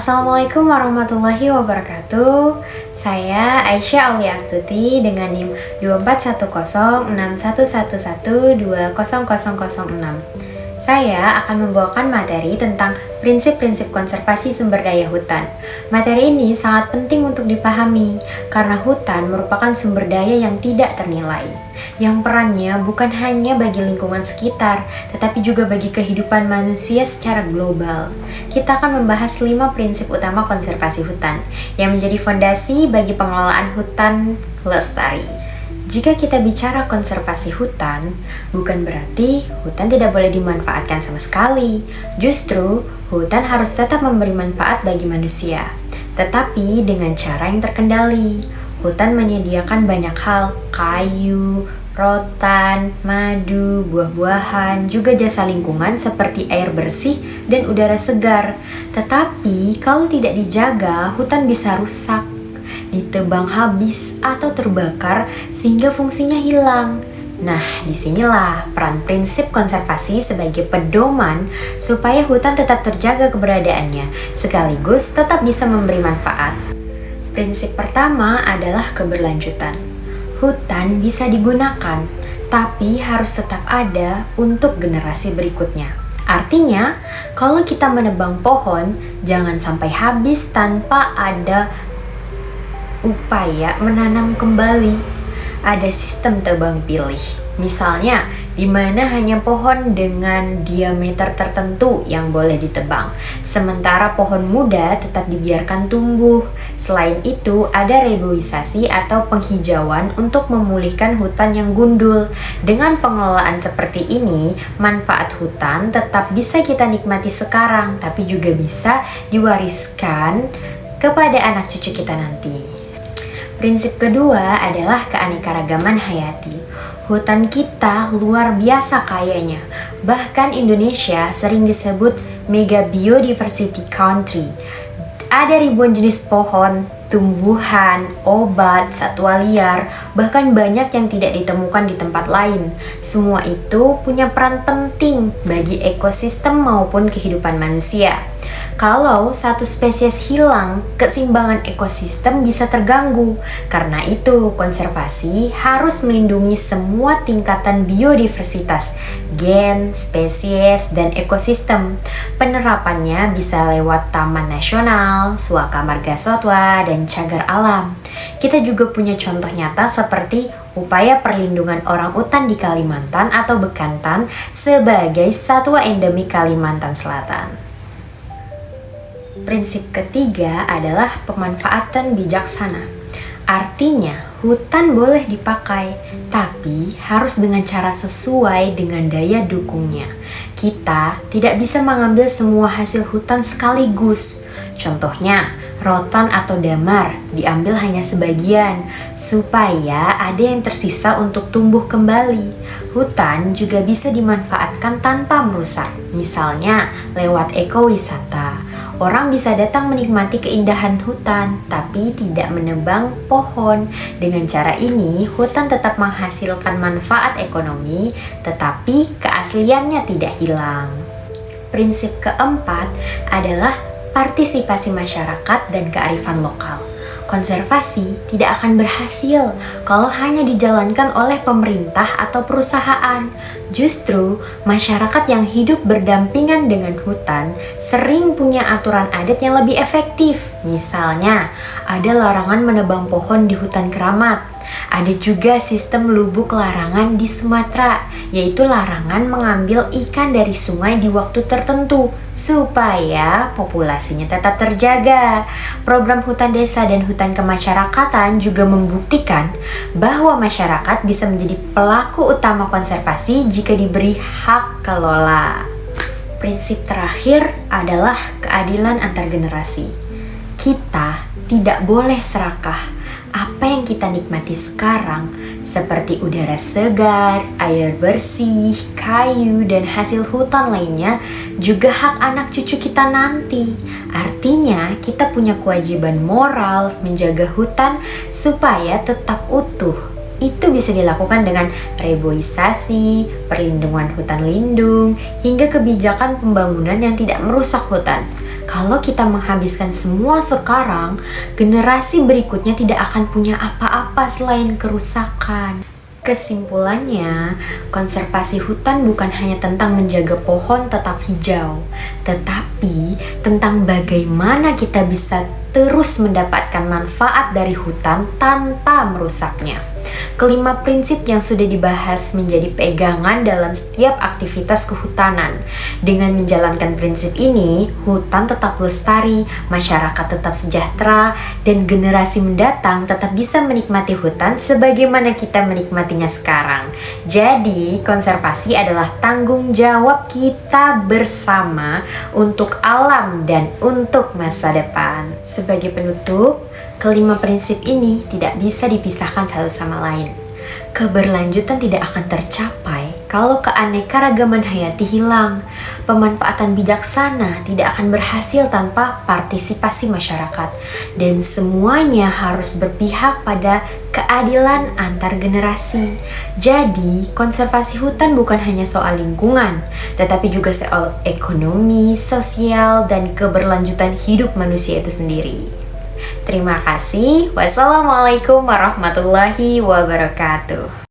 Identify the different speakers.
Speaker 1: Assalamualaikum warahmatullahi wabarakatuh. Saya Aisyah Aulia Astuti dengan NIM 24106111200006. Saya akan membawakan materi tentang prinsip-prinsip konservasi sumber daya hutan. Materi ini sangat penting untuk dipahami karena hutan merupakan sumber daya yang tidak ternilai, yang perannya bukan hanya bagi lingkungan sekitar, tetapi juga bagi kehidupan manusia secara global. Kita akan membahas 5 prinsip utama konservasi hutan yang menjadi fondasi bagi pengelolaan hutan lestari. Jika kita bicara konservasi hutan, bukan berarti hutan tidak boleh dimanfaatkan sama sekali. Justru, hutan harus tetap memberi manfaat bagi manusia, tetapi dengan cara yang terkendali. Hutan menyediakan banyak hal, kayu, rotan, madu, buah-buahan, juga jasa lingkungan seperti air bersih dan udara segar. Tetapi kalau tidak dijaga, hutan bisa rusak, ditebang habis atau terbakar sehingga fungsinya hilang. Nah, disinilah peran prinsip konservasi sebagai pedoman supaya hutan tetap terjaga keberadaannya, sekaligus tetap bisa memberi manfaat. Prinsip pertama adalah keberlanjutan. Hutan bisa digunakan, tapi harus tetap ada untuk generasi berikutnya. Artinya, kalau kita menebang pohon, jangan sampai habis tanpa ada upaya menanam kembali. Ada sistem tebang pilih. Misalnya, di mana hanya pohon dengan diameter tertentu yang boleh ditebang, sementara pohon muda tetap dibiarkan tumbuh. Selain itu, ada reboisasi atau penghijauan untuk memulihkan hutan yang gundul. Dengan pengelolaan seperti ini, manfaat hutan tetap bisa kita nikmati sekarang, tapi juga bisa diwariskan kepada anak cucu kita nanti. Prinsip kedua adalah keanekaragaman hayati. Hutan kita luar biasa kayanya. Bahkan Indonesia sering disebut mega biodiversity country. Ada ribuan jenis pohon, tumbuhan, obat, satwa liar, bahkan banyak yang tidak ditemukan di tempat lain. Semua itu punya peran penting bagi ekosistem maupun kehidupan manusia. Kalau satu spesies hilang, keseimbangan ekosistem bisa terganggu. Karena itu, konservasi harus melindungi semua tingkatan biodiversitas, gen, spesies, dan ekosistem. Penerapannya bisa lewat taman nasional, suaka marga satwa, dan cagar alam. Kita juga punya contoh nyata seperti upaya perlindungan orangutan di Kalimantan atau bekantan sebagai satwa endemik Kalimantan Selatan. Prinsip ketiga adalah pemanfaatan bijaksana. Artinya, hutan boleh dipakai, tapi harus dengan cara sesuai dengan daya dukungnya. Kita tidak bisa mengambil semua hasil hutan sekaligus. Contohnya, rotan atau damar diambil hanya sebagian, supaya ada yang tersisa untuk tumbuh kembali. Hutan juga bisa dimanfaatkan tanpa merusak, misalnya lewat ekowisata. Orang bisa datang menikmati keindahan hutan, tapi tidak menebang pohon. Dengan cara ini, hutan tetap menghasilkan manfaat ekonomi, tetapi keasliannya tidak hilang. Prinsip keempat adalah partisipasi masyarakat dan kearifan lokal. Konservasi tidak akan berhasil kalau hanya dijalankan oleh pemerintah atau perusahaan. Justru, masyarakat yang hidup berdampingan dengan hutan sering punya aturan adat yang lebih efektif. Misalnya, ada larangan menebang pohon di hutan keramat. Ada juga sistem lubuk larangan di Sumatera, yaitu larangan mengambil ikan dari sungai di waktu tertentu supaya populasinya tetap terjaga. Program hutan desa dan hutan kemasyarakatan juga membuktikan bahwa masyarakat bisa menjadi pelaku utama konservasi jika diberi hak kelola. Prinsip terakhir adalah keadilan antar generasi. Kita tidak boleh serakah. Apa yang kita nikmati sekarang, seperti udara segar, air bersih, kayu, dan hasil hutan lainnya, juga hak anak cucu kita nanti. Artinya, kita punya kewajiban moral menjaga hutan supaya tetap utuh. Itu bisa dilakukan dengan reboisasi, perlindungan hutan lindung, hingga kebijakan pembangunan yang tidak merusak hutan. Kalau kita menghabiskan semua sekarang, generasi berikutnya tidak akan punya apa-apa selain kerusakan. Kesimpulannya, konservasi hutan bukan hanya tentang menjaga pohon tetap hijau, tetapi tentang bagaimana kita bisa terus mendapatkan manfaat dari hutan tanpa merusaknya. Kelima prinsip yang sudah dibahas menjadi pegangan dalam setiap aktivitas kehutanan. Dengan menjalankan prinsip ini, hutan tetap lestari, masyarakat tetap sejahtera, dan generasi mendatang tetap bisa menikmati hutan sebagaimana kita menikmatinya sekarang. Jadi, konservasi adalah tanggung jawab kita bersama untuk alam dan untuk masa depan. Sebagai penutup, kelima prinsip ini tidak bisa dipisahkan satu sama lain. Keberlanjutan tidak akan tercapai kalau keanekaragaman hayati hilang. Pemanfaatan bijaksana tidak akan berhasil tanpa partisipasi masyarakat. Dan semuanya harus berpihak pada keadilan antar generasi. Jadi, konservasi hutan bukan hanya soal lingkungan, tetapi juga soal ekonomi, sosial, dan keberlanjutan hidup manusia itu sendiri. Terima kasih. Wassalamualaikum warahmatullahi wabarakatuh.